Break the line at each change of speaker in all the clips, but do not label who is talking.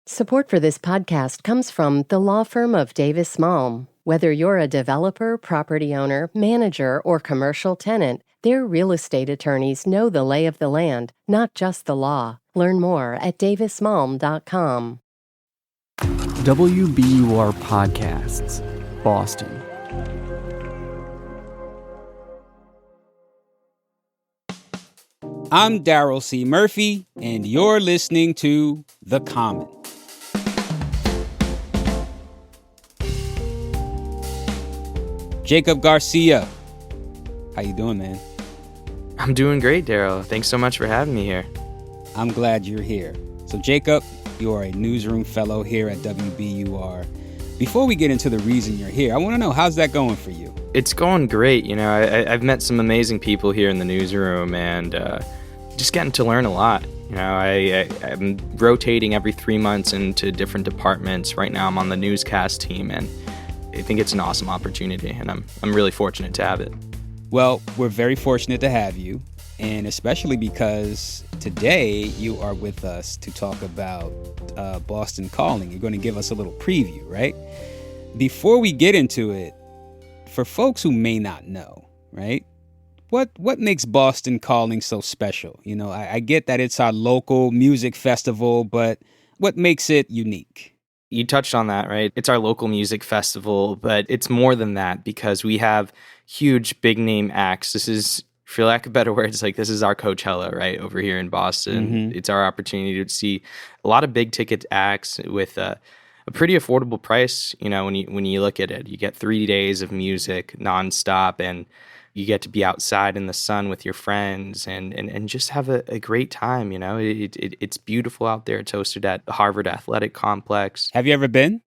Support for this podcast comes from the law firm of Davis Malm. Whether you're a developer, property owner, manager, or commercial tenant, their real estate attorneys know the lay of the land, not just the law. Learn more at davismalm.com.
WBUR Podcasts, Boston.
I'm Daryl C. Murphy, and you're listening to The Common. Jacob Garcia, how you doing, man?
I'm doing great, Daryl. Thanks so much for having me here.
I'm glad you're here. So, Jacob, you are a Newsroom fellow here at WBUR. Before we get into the reason you're here, I want to know, how's that going for you?
It's going great. You know, I've met some amazing people here in the newsroom and just getting to learn a lot. You know, I'm rotating every 3 months into different departments. Right now I'm on the newscast team, and I think it's an awesome opportunity, and I'm really fortunate to have it.
Well, we're very fortunate to have you, and especially because today you are with us to talk about Boston Calling. You're going to give us a little preview, right? Before we get into it, for folks who may not know, right, what makes Boston Calling so special? You know, I get that it's our local music festival, but what makes it unique?
You touched on that, right? It's our local music festival, but it's more than that because we have huge big name acts. This is, for lack of better words, like this is our Coachella, right, over here in Boston. Mm-hmm. It's our opportunity to see a lot of big ticket acts with a pretty affordable price. You know, when you look at it, you get 3 days of music nonstop, and you get to be outside in the sun with your friends and just have a great time. You know, it's beautiful out there. It's hosted at the Harvard Athletic Complex.
Have you ever been?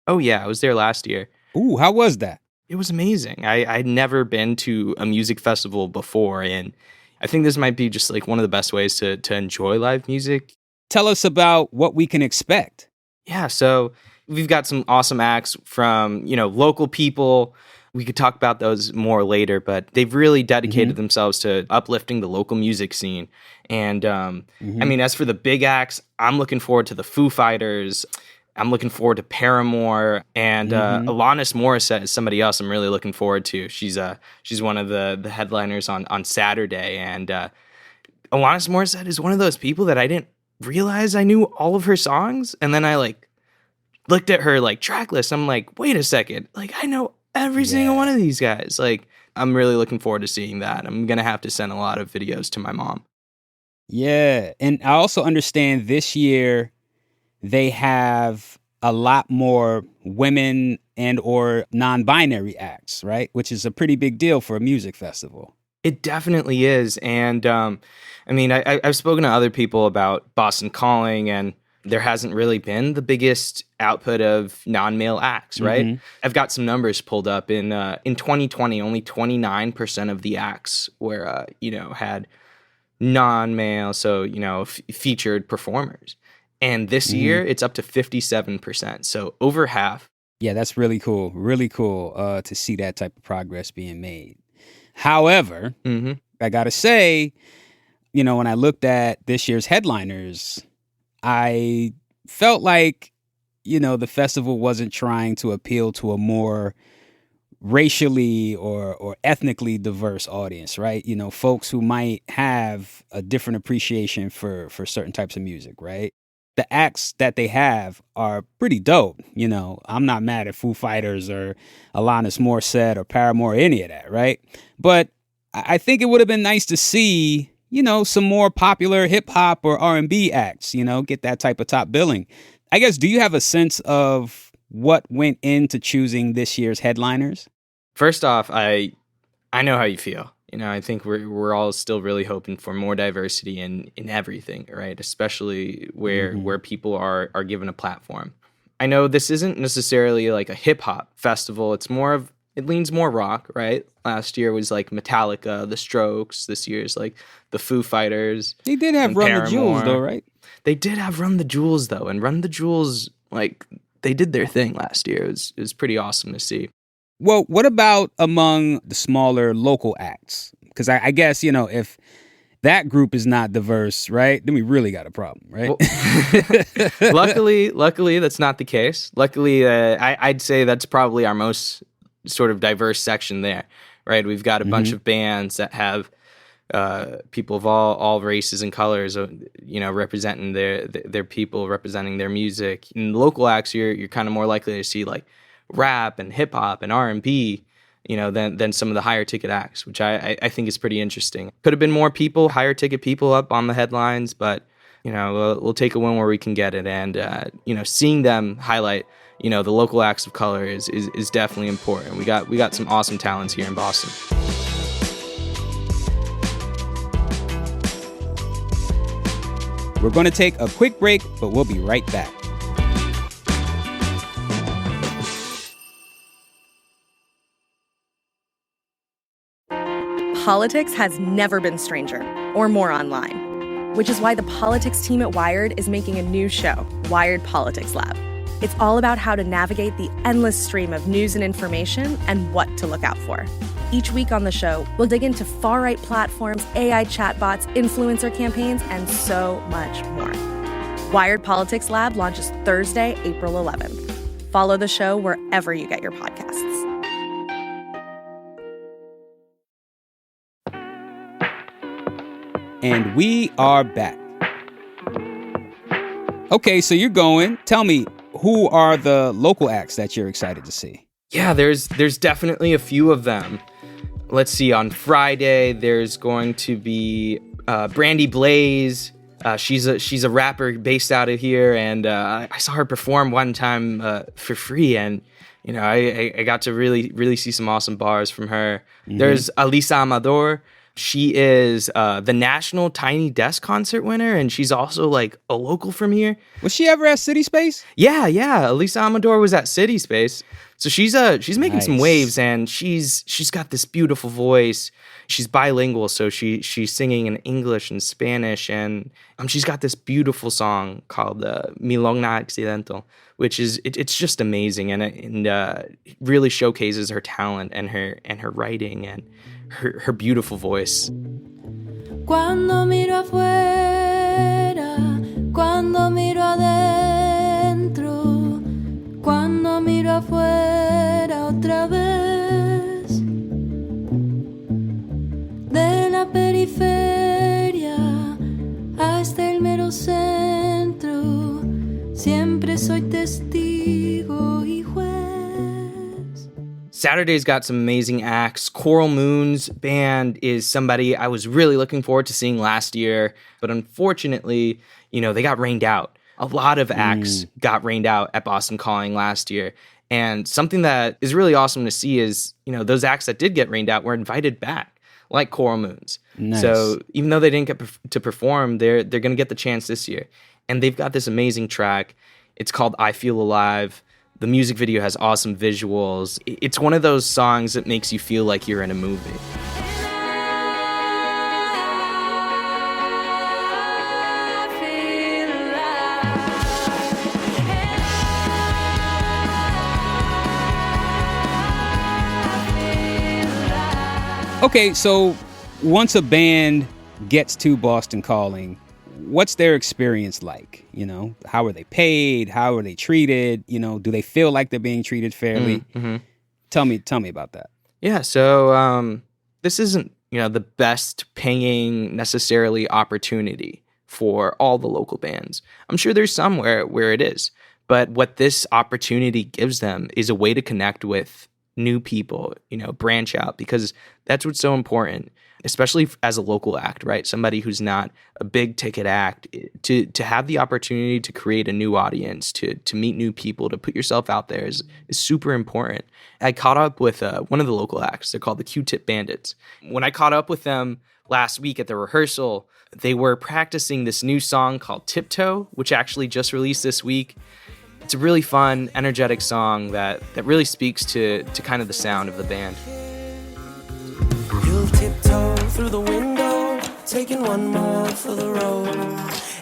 Oh yeah, I was there last year.
Ooh, how was that?
It was amazing. I'd never been to a music festival before, and I think this might be just like one of the best ways to enjoy live music.
Tell us about what we can expect.
Yeah, so we've got some awesome acts from, you know, local people. We could talk about those more later, but they've really dedicated themselves to uplifting the local music scene. And I mean, as for the big acts, I'm looking forward to the Foo Fighters. I'm looking forward to Paramore, and Alanis Morissette is somebody else I'm really looking forward to. She's one of the headliners on Saturday, and Alanis Morissette is one of those people that I didn't realize I knew all of her songs, and then I looked at her track list. I'm like, wait a second, I know every single one of these guys. I'm really looking forward to seeing that. I'm gonna have to send a lot of videos to my mom.
Yeah, and I also understand this year they have a lot more women and or non-binary acts, right? Which is a pretty big deal for a music festival.
It definitely is. And I mean, I've spoken to other people about Boston Calling, and there hasn't really been the biggest output of non-male acts, right? I've got some numbers pulled up. In 2020, only 29% of the acts were, had non-male, so, featured performers. And this year, it's up to 57%, so over half.
Yeah, that's really cool. Really cool to see that type of progress being made. However, I got to say, when I looked at this year's headliners, I felt like, the festival wasn't trying to appeal to a more racially or ethnically diverse audience, right? Folks who might have a different appreciation for certain types of music, right? The acts that they have are pretty dope. I'm not mad at Foo Fighters or Alanis Morissette or Paramore or any of that, right? But I think it would have been nice to see, some more popular hip hop or R&B acts, get that type of top billing. I guess, do you have a sense of what went into choosing this year's headliners?
First off, I know how you feel. I think we're all still really hoping for more diversity in everything, right? Especially where people are given a platform. I know this isn't necessarily like a hip hop festival. It leans more rock, right? Last year was Metallica, The Strokes. This year's the Foo Fighters.
They did have Run the Jewels though, right?
They did have Run the Jewels though, and Run the Jewels, they did their thing last year. It was pretty awesome to see.
Well, what about among the smaller local acts? Because I guess, if that group is not diverse, right? Then we really got a problem, right?
Well, luckily, that's not the case. Luckily, I'd say that's probably our most sort of diverse section there, right? We've got a bunch of bands that have people of all races and colors, representing their people, representing their music. In the local acts, you're kind of more likely to see like rap and hip hop and R&B, than some of the higher ticket acts, which I think is pretty interesting. Could have been more people, higher ticket people up on the headlines, but we'll take a win where we can get it. And seeing them highlight the local acts of color is definitely important. We got some awesome talents here in Boston.
We're going to take a quick break, but we'll be right back.
Politics has never been stranger or more online, which is why the politics team at Wired is making a new show, Wired Politics Lab. It's all about how to navigate the endless stream of news and information and what to look out for. Each week on the show, we'll dig into far-right platforms, AI chatbots, influencer campaigns, and so much more. Wired Politics Lab launches Thursday, April 11th. Follow the show wherever you get your podcasts.
And we are back. Okay, so you're going. Tell me, who are the local acts that you're excited to see?
Yeah, there's definitely a few of them. Let's see, on Friday, there's going to be Brandy Blaze. She's a rapper based out of here, and I saw her perform one time for free, and I got to really see some awesome bars from her. There's Alisa Amador. She is the national Tiny Desk concert winner, and she's also like a local from here.
Was she ever at City Space?
Yeah. Alisa Amador was at City Space. So she's making some waves, and she's got this beautiful voice. She's bilingual, so she's singing in English and Spanish, and she's got this beautiful song called Milonga Accidental, which is it's just amazing, and it really showcases her talent and her writing and her beautiful voice.
Cuando miro afuera, cuando miro adentro, cuando miro afuera otra vez, de la periferia hasta el mero centro, siempre soy testigo y juez.
Saturday's got some amazing acts. Coral Moon's band is somebody I was really looking forward to seeing last year, but unfortunately, they got rained out. A lot of acts got rained out at Boston Calling last year. And something that is really awesome to see is, those acts that did get rained out were invited back, like Coral Moon's.
Nice.
So even though they didn't get to perform, they're going to get the chance this year. And they've got this amazing track. It's called I Feel Alive. The music video has awesome visuals. It's one of those songs that makes you feel like you're in a movie.
Okay, so once a band gets to Boston Calling, what's their experience like? How are they paid? How are they treated? Do they feel like they're being treated fairly? Tell me about that.
Yeah, so this isn't, the best paying necessarily opportunity for all the local bands. I'm sure there's somewhere where it is, but what this opportunity gives them is a way to connect with new people, branch out, because that's what's so important, especially as a local act, right? Somebody who's not a big ticket act, to have the opportunity to create a new audience, to meet new people, to put yourself out there is super important. I caught up with one of the local acts. They're called the Q-Tip Bandits. When I caught up with them last week at the rehearsal, they were practicing this new song called Tiptoe, which actually just released this week. It's a really fun, energetic song that really speaks to kind of the sound of the band.
He'll tiptoe through the window, taking one more for the road.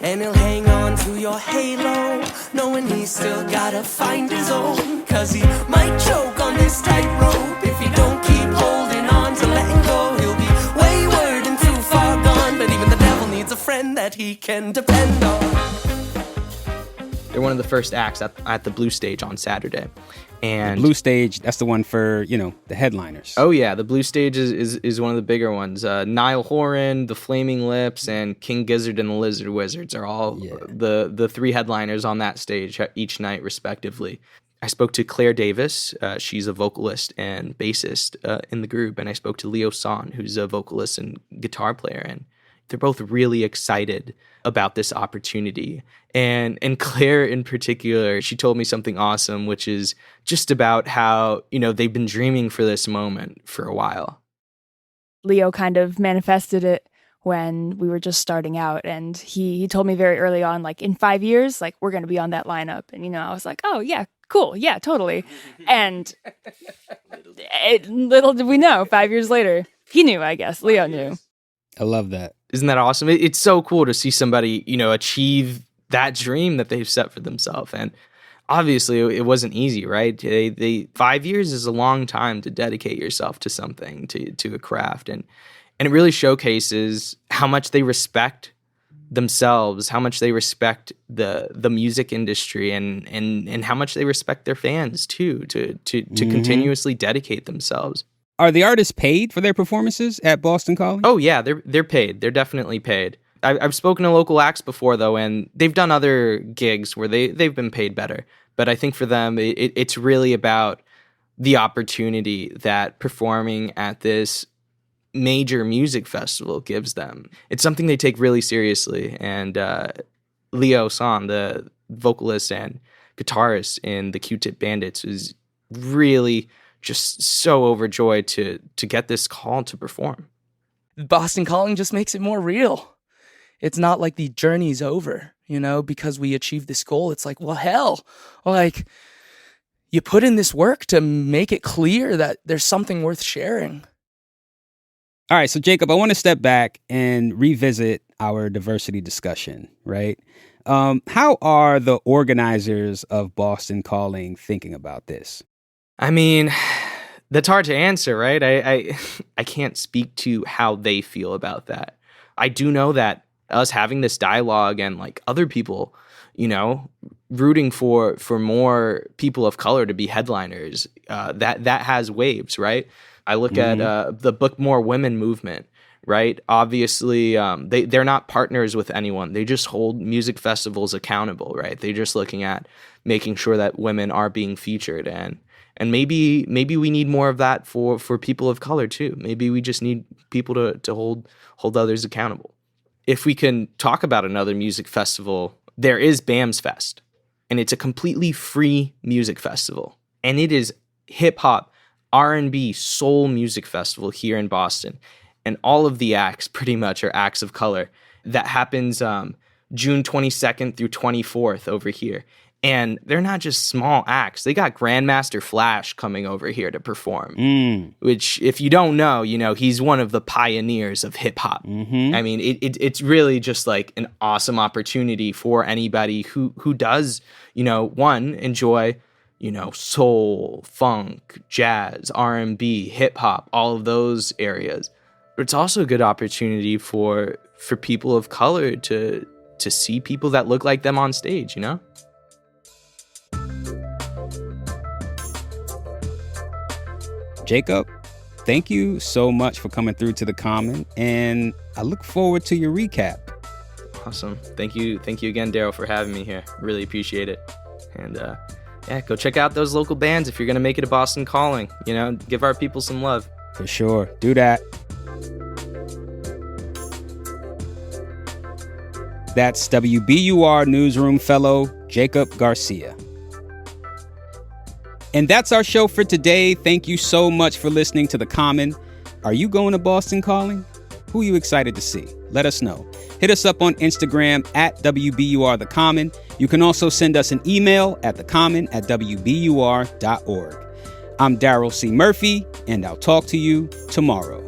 And he'll hang on to your halo, knowing he's still gotta find his own. 'Cause he might choke on this tightrope if he don't keep holding on to letting go. He'll be wayward and too far gone, but even the we can depend on.
They're one of the first acts at the Blue Stage on Saturday. And
the Blue Stage, that's the one for, the headliners.
Oh, yeah. The Blue Stage is one of the bigger ones. Niall Horan, The Flaming Lips, and King Gizzard and the Lizard Wizards are all the three headliners on that stage each night, respectively. I spoke to Claire Davis. She's a vocalist and bassist in the group. And I spoke to Leo Son, who's a vocalist and guitar player. And they're both really excited about this opportunity. And Claire in particular, she told me something awesome, which is just about how, they've been dreaming for this moment for a while.
Leo kind of manifested it when we were just starting out. And he told me very early on, like, in 5 years, like, we're going to be on that lineup. And, I was like, oh, yeah, cool. Yeah, totally. And little did we know, 5 years later, he knew, I guess. Leo knew.
I love that.
Isn't that awesome? It's so cool to see somebody, achieve that dream that they've set for themselves. And obviously it wasn't easy, right? 5 years is a long time to dedicate yourself to something, to a craft. And it really showcases how much they respect themselves, how much they respect the music industry, and how much they respect their fans too, to continuously dedicate themselves.
Are the artists paid for their performances at Boston Calling?
Oh yeah, they're paid. They're definitely paid. I've spoken to local acts before though, and they've done other gigs where they've been paid better. But I think for them, it's really about the opportunity that performing at this major music festival gives them. It's something they take really seriously. And Leo Son, the vocalist and guitarist in the Q-Tip Bandits, is really just so overjoyed to get this call to perform.
Boston Calling just makes it more real. It's not like the journey's over, because we achieved this goal. It's like, well, hell, like, you put in this work to make it clear that there's something worth sharing.
All right, so Jacob, I want to step back and revisit our diversity discussion, right? How are the organizers of Boston Calling thinking about this?
I mean, that's hard to answer, right? I can't speak to how they feel about that. I do know that us having this dialogue and like other people, rooting for more people of color to be headliners, that has waves, right? I look at the Book More Women movement, right? Obviously, they're not partners with anyone. They just hold music festivals accountable, right? They're just looking at making sure that women are being featured, and maybe we need more of that for people of color too. Maybe we just need people to hold others accountable. If we can talk about another music festival, there is BAMS Fest, and it's a completely free music festival, and it is hip hop, R&B, soul music festival here in Boston, and all of the acts pretty much are acts of color. That happens June 22nd through 24th over here. And they're not just small acts. They got Grandmaster Flash coming over here to perform, which, if you don't know, he's one of the pioneers of hip hop. I mean, it's really just like an awesome opportunity for anybody who does, enjoy, soul, funk, jazz, R&B, hip hop, all of those areas. But it's also a good opportunity for people of color to see people that look like them on stage,
Jacob, thank you so much for coming through to the Common, and I look forward to your recap.
Awesome. Thank you again, Daryl, for having me here. Really appreciate it. And go check out those local bands if you're going to make it a Boston Calling. Give our people some love.
For sure. Do that. That's WBUR Newsroom fellow Jacob Garcia. And that's our show for today. Thank you so much for listening to The Common. Are you going to Boston Calling? Who are you excited to see? Let us know. Hit us up on Instagram at WBUR The Common. You can also send us an email at thecommon@wbur.org. I'm Daryl C. Murphy, and I'll talk to you tomorrow.